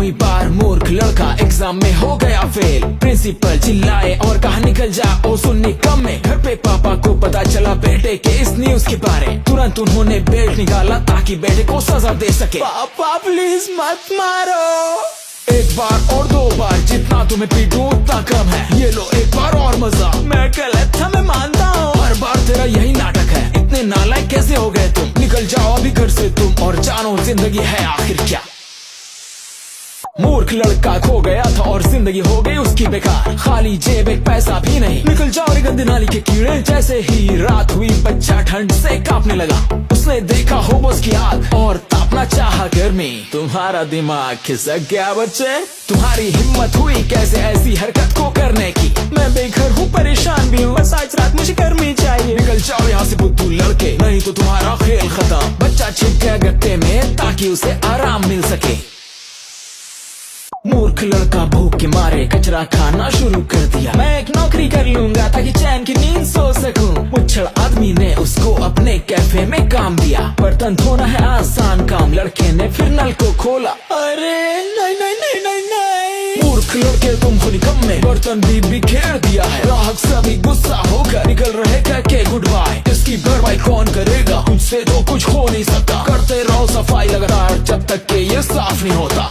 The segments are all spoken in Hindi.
9वीं बार मूर्ख लड़का एग्जाम में हो गया फेल। प्रिंसिपल चिल्लाए और कहा निकल जा ओ सुनने कम में। घर पे पापा को पता चला बेटे के इस न्यूज के बारे। तुरंत उन्होंने बेल्ट निकाला ताकि बेटे को सजा दे सके। पापा प्लीज मत मारो। एक बार और 2 बार, जितना तुम्हें पीटूं उतना कम है। ये लो एक बार और मजा। मैं गलत था, मैं मानता हूँ। हर बार तेरा यही नाटक है। इतने नालायक कैसे हो गए तुम? निकल जाओ अभी घर से तुम और जानो जिंदगी है आखिर क्या। मूर्ख लड़का खो गया था और जिंदगी हो गई उसकी बेकार। खाली जेब एक पैसा भी नहीं। निकल जाओ रे गंदी नाली के कीड़े। जैसे ही रात हुई बच्चा ठंड से कांपने लगा। उसने देखा होमस की आग और तापना चाहा गर्मी। तुम्हारा दिमाग खिसक गया बच्चे। तुम्हारी हिम्मत हुई कैसे ऐसी हरकत को करने की? मैं बेघर हूँ, परेशान भी हूँ, बस आज रात मुझे गर्मी चाहिए। निकल जाओ यहाँ से बुद्धू लड़के, नहीं तो तुम्हारा खेल खत्म। बच्चा छिप गया गत्ते में ताकि उसे आराम मिल सके। मूर्ख लड़का भूख के मारे कचरा खाना शुरू कर दिया। मैं एक नौकरी कर लूंगा ताकि चैन की नींद सो सकूं। मुच्छड़ आदमी ने उसको अपने कैफे में काम दिया। बर्तन धोना है आसान काम, लड़के ने फिर नल को खोला। अरे नहीं नहीं नहीं नहीं नहीं। मूर्ख लड़के तुम हो निकम्मे, बर्तन भी बिखेर दिया है। ग्राहक सभी गुस्सा होकर निकल रहे कहके गुड बाय। इसकी भरपाई कौन करेगा? तुझसे तो कुछ हो नहीं सकता। करते रहो सफाई लगातार जब तक के ये साफ नहीं होता।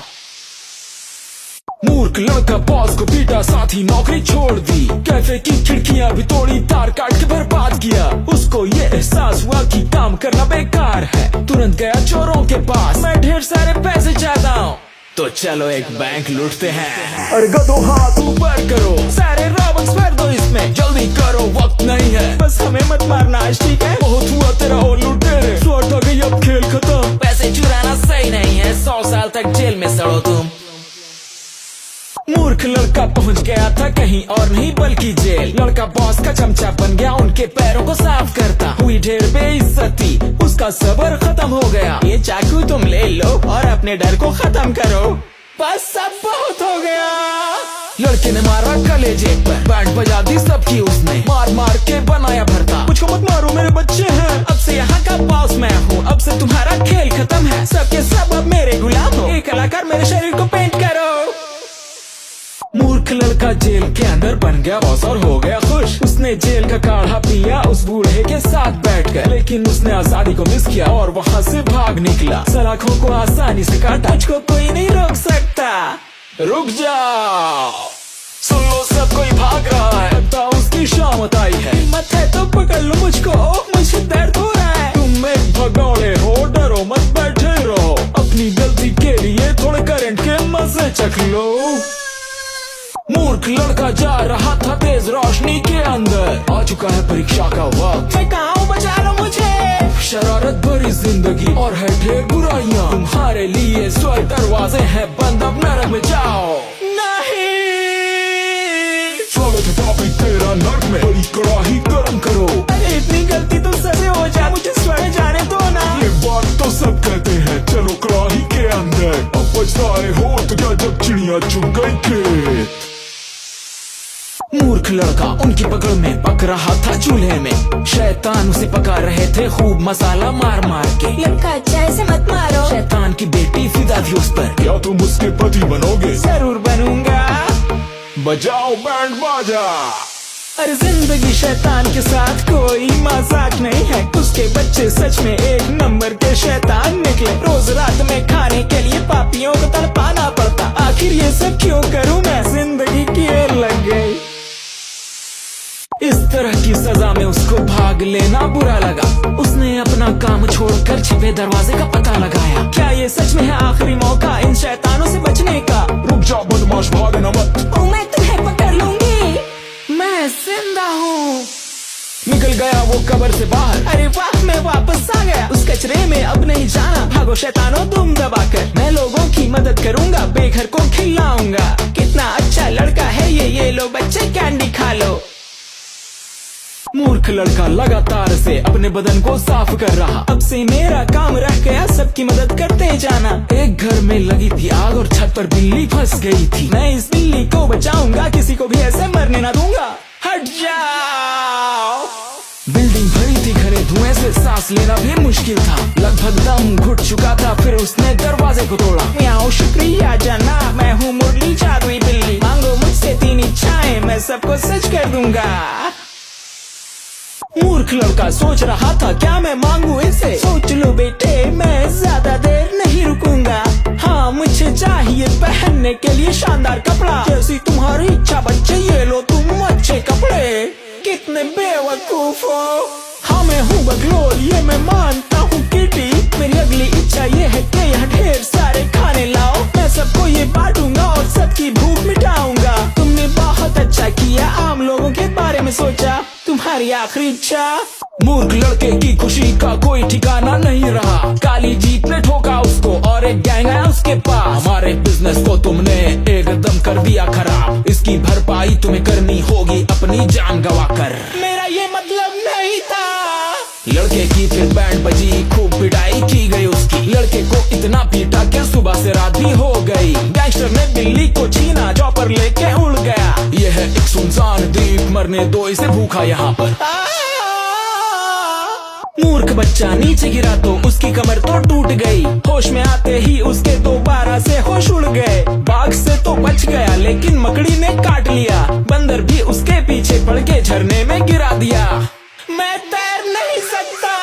मूर्ख लड़का बॉस को पीटा, साथ ही नौकरी छोड़ दी। कैफे की खिड़कियां भी तोड़ी, तार काट के बर्बाद किया। उसको ये एहसास हुआ कि काम करना बेकार है। तुरंत गया चोरों के पास। मैं ढेर सारे पैसे चाहता हूँ, तो चलो एक बैंक लूटते हैं। अरे गधो हाथ ऊपर करो, सारे रॉबर्ट्स भर दो इसमें। जल्दी करो वक्त नहीं है, बस हमें मत मारना ठीक है। बहुत हुआ तेरा और लुटेरे, स्वार्थ आ गई अब खेल खत्म। पैसे चुराना सही नहीं है, 100 साल तक जेल में सड़ो तुम। मूर्ख लड़का पहुंच गया था कहीं और नहीं बल्कि जेल। लड़का बॉस का चमचा बन गया, उनके पैरों को साफ करता। हुई ढेर बेइज्जती, उसका सब्र खत्म हो गया। ये चाकू तुम ले लो और अपने डर को खत्म करो। बस सब बहुत हो गया। लड़के ने मारा कलेजे पर, बैंड बजा दी सबकी उसने। मार मार के बनाया भरता। मुझको मत मारो मेरे बच्चे हैं, अब से यहाँ का बॉस मैं हूँ। अब से तुम्हारा खेल खत्म है, सबके सब अब मेरे गुलाम हो। एक कलाकार मेरे शरीर को पेंट करो। मूर्ख लड़का जेल के अंदर बन गया बॉस और हो गया खुश। उसने जेल का काढ़ा पिया उस बूढ़े के साथ बैठकर। लेकिन उसने आजादी को मिस किया और वहाँ से भाग निकला। सलाखों को आसानी से काटा, मुझको कोई नहीं रोक सकता। रुक जाओ, सुन लो सब कोई भाग रहा है, लगता उसकी शामत आई है। हिम्मत है तो पकड़ लो मुझको, मुझे दर्द हो रहा है। तुम एक भगौड़े हो, डरो मत बैठे रहो। अपनी गलती के लिए थोड़े करंट के मजे चख लो। मूर्ख लड़का जा रहा था तेज रोशनी के अंदर। आ चुका है परीक्षा का वक्त, मैं कहाँ हूँ बचा लो मुझे। शरारत भरी जिंदगी और है ढेर बुराइयां। तुम्हारे लिए 100 दरवाजे हैं बंद, अब नरक में जाओ। नहीं, स्वागत है पापी तेरा नर्क में, बड़ी कड़ाही गर्म करो। अरे इतनी गलती तो सजे हो जाए, मुझे स्वयं जाने दो ना। ये बात तो सब कहते हैं, चलो कड़ाही के अंदर। अब पछताए हो तो क्या जब चिड़िया चुग गई खेत। मूर्ख लड़का उनकी पकड़ में पक रहा था चूल्हे में। शैतान उसे पका रहे थे खूब मसाला मार मार के। लड़का अच्छा ऐसे मत मारो। शैतान की बेटी फिदा थी उस पर। क्या तुम उसके पति बनोगे? जरूर बनूंगा, बजाओ बैंड बाजा। अरे जिंदगी शैतान के साथ कोई मजाक नहीं है। उसके बच्चे सच में एक नंबर के शैतान निकले। रोज रात में खाने के लिए पापियों को तड़पाना पड़ता। आखिर ये सब क्यों करूं मैं, जिंदगी की लग गई। इस तरह की सजा में उसको भाग लेना बुरा लगा। उसने अपना काम छोड़कर छिपे दरवाजे का पता लगाया। क्या ये सच में है आखिरी मौका इन शैतानों से बचने का? रुक जाओ बदमाश, भागना मत। मैं तुम्हें पकड़ लूंगी। मैं जिंदा हूँ। निकल गया वो कब्र से बाहर। अरे वाह, मैं वापस आ गया। उस कचरे में अब नहीं जाना, भागो शैतानों तुम दबाकर। मैं लोगों की मदद करूंगा, बेघर को खिलाऊंगा। कितना अच्छा लड़का है ये लो बच्चे कैंडी खा लो। मूर्ख लड़का लगातार से अपने बदन को साफ कर रहा। अब से मेरा काम रह गया सबकी मदद करते जाना। एक घर में लगी थी आग और छत पर बिल्ली फंस गई थी। मैं इस बिल्ली को बचाऊंगा, किसी को भी ऐसे मरने ना दूंगा। हट जाओ। बिल्डिंग भरी थी घने धुएं से, सांस लेना भी मुश्किल था। लगभग दम घुट चुका था, फिर उसने दरवाजे को तोड़ा। शुक्रिया जनाब। सच कर दूंगा। मूर्ख लड़का सोच रहा था क्या मैं मांगू इसे। सोच लो बेटे मैं ज्यादा देर नहीं रुकूंगा। हाँ मुझे चाहिए पहनने के लिए शानदार कपड़ा। जैसी तुम्हारी इच्छा बच्चे ये लो तुम अच्छे कपड़े। कितने बेवकूफ हो। हाँ मैं हूँ बगलोल ये मैं मानता हूँ किटी। मेरी अगली इच्छा ये है कि यहाँ ढेर सारे खाने लाओ। मैं सबको ये बांटूंगा और सबकी भूख मिटाऊंगा। तुमने बहुत अच्छा किया आम लोगों के बारे में सोचा। तुम्हारी आखिरी इच्छा। मूर्ख लड़के की खुशी का कोई ठिकाना नहीं रहा। काली जीत ने ठोका उसको और एक गैंग आया उसके पास। हमारे बिजनेस को तुमने एकदम कर दिया खराब। इसकी भरपाई तुम्हें करनी होगी अपनी जान गवाकर। मेरा ये मतलब नहीं था। लड़के की फिर बैंड बजी खूब पिटाई की गई उसकी। लड़के को इतना पीटा कि सुबह से रात भी हो गई। गैंगस्टर ने बिल्ली को छीना चॉपर लेके उड़ गया। यह है एक सुनसान द्वीप मरने दो इसे भूखा यहाँ पर। मूर्ख बच्चा नीचे गिरा तो उसकी कमर तो टूट गई। होश में आते ही उसके दोबारा से होश उड़ गए। बाघ से तो बच गया लेकिन मकड़ी ने काट लिया। बंदर भी उसके पीछे पड़ के झरने में गिरा दिया। मैं तैर नहीं सकता।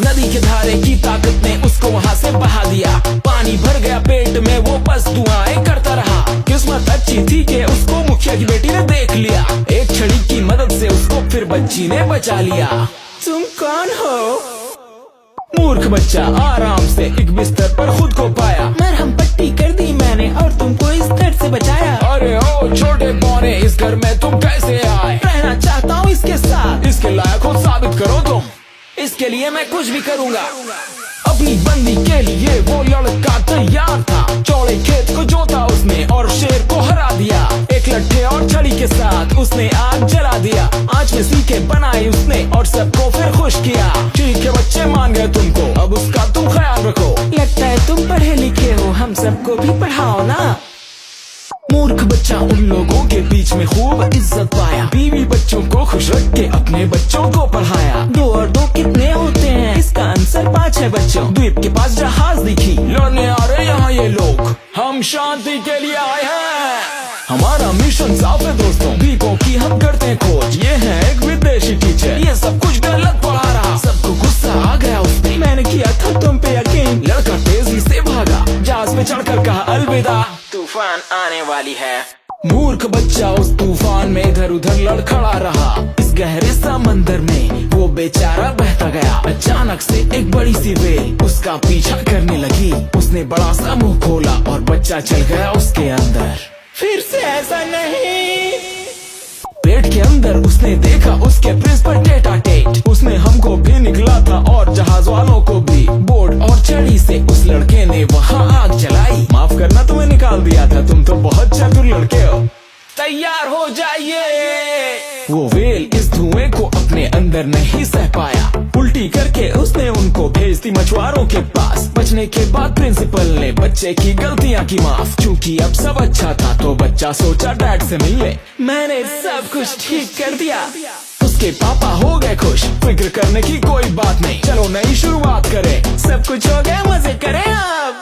नदी के धारे की ताकत ने उसको वहाँ से बहा दिया। पानी भर गया पेट में वो बस दुआएं करता रहा। किस्मत अच्छी थी कि उसको मुखिया की बेटी ने देख लिया। एक छड़ी की मदद से उसको फिर बच्ची ने बचा लिया। तुम कौन हो? मूर्ख बच्चा आराम से एक बिस्तर पर खुद को पाया। मरहम पट्टी कर दी मैंने और तुमको इस दर्द से बचाया। अरे ओ छोटे पौने इस घर में तुम कैसे आए? रहना चाहता हूँ इसके साथ। इसके लायक हो साबित करो तुम। इसके लिए मैं कुछ भी करूँगा। अपनी बंदी के लिए वो लड़का तैयार था। चौड़े खेत को जोता उसने और शेर को हरा दिया। एक लट्ठे और छड़ी के साथ उसने आग जला दिया। आँच में सीखे बनाई उसने और सबको फिर खुश किया। ठीक है बच्चे मान गए तुमको अब उसका तुम ख्याल रखो। लगता है तुम पढ़े लिखे हो हम सबको भी पढ़ाओ ना। मूर्ख बच्चा उन लोगों के बीच में खूब इज्जत पाया। बीवी बच्चों को खुश रख के अपने बच्चों को पढ़ाया। 2 और 2 कितने होते हैं? इसका आंसर 5 है बच्चों। द्वीप के पास जहाज दिखी। लड़ने आ रहे यहाँ ये लोग। हम शांति के लिए आए हैं। हमारा मिशन साफ है दोस्तों। द्वीपों की हम करते हैं खोज। ये है एक विदेशी टीचर। ये सब कुछ गलत पढ़ा रहा। सबको गुस्सा आ गया उस पे। मैंने किया था तुम पे यकीन। लड़का तेजी से भागा। जहाज पे चढ़कर कहा अलविदा तूफान आने वाली है। मूर्ख बच्चा उस तूफान में इधर उधर लड़खड़ा रहा। इस गहरे समंदर में वो बेचारा बहता गया। अचानक से एक बड़ी सी वेल उसका पीछा करने लगी। उसने बड़ा सा मुंह खोला और बच्चा चल गया उसके अंदर। फिर से ऐसा नहीं। पेट के अंदर उसने देखा उसके प्रिंस पर टेटा टेट। उसने हमको भी निकला था और जहाज वालों को भी। बोर्ड और छड़ी से उस लड़के ने वहाँ आग जलाई। माफ करना तुम्हें निकाल दिया था। तुम तो बहुत चतुर लड़के हो। तैयार हो जाइए। वो वेल इस धुएं को अपने अंदर नहीं सह पाया। उल्टी करके उसने उनको भेज दी मछुआरों के पास। बचने के बाद प्रिंसिपल ने बच्चे की गलतियां की माफ। क्योंकि अब सब अच्छा था तो बच्चा सोचा डैड से मिलने। मैंने सब कुछ ठीक कर दिया। उसके पापा हो गए खुश। फिक्र करने की कोई बात नहीं। चलो नई शुरुआत करें। सब कुछ हो गया मजे करें अब।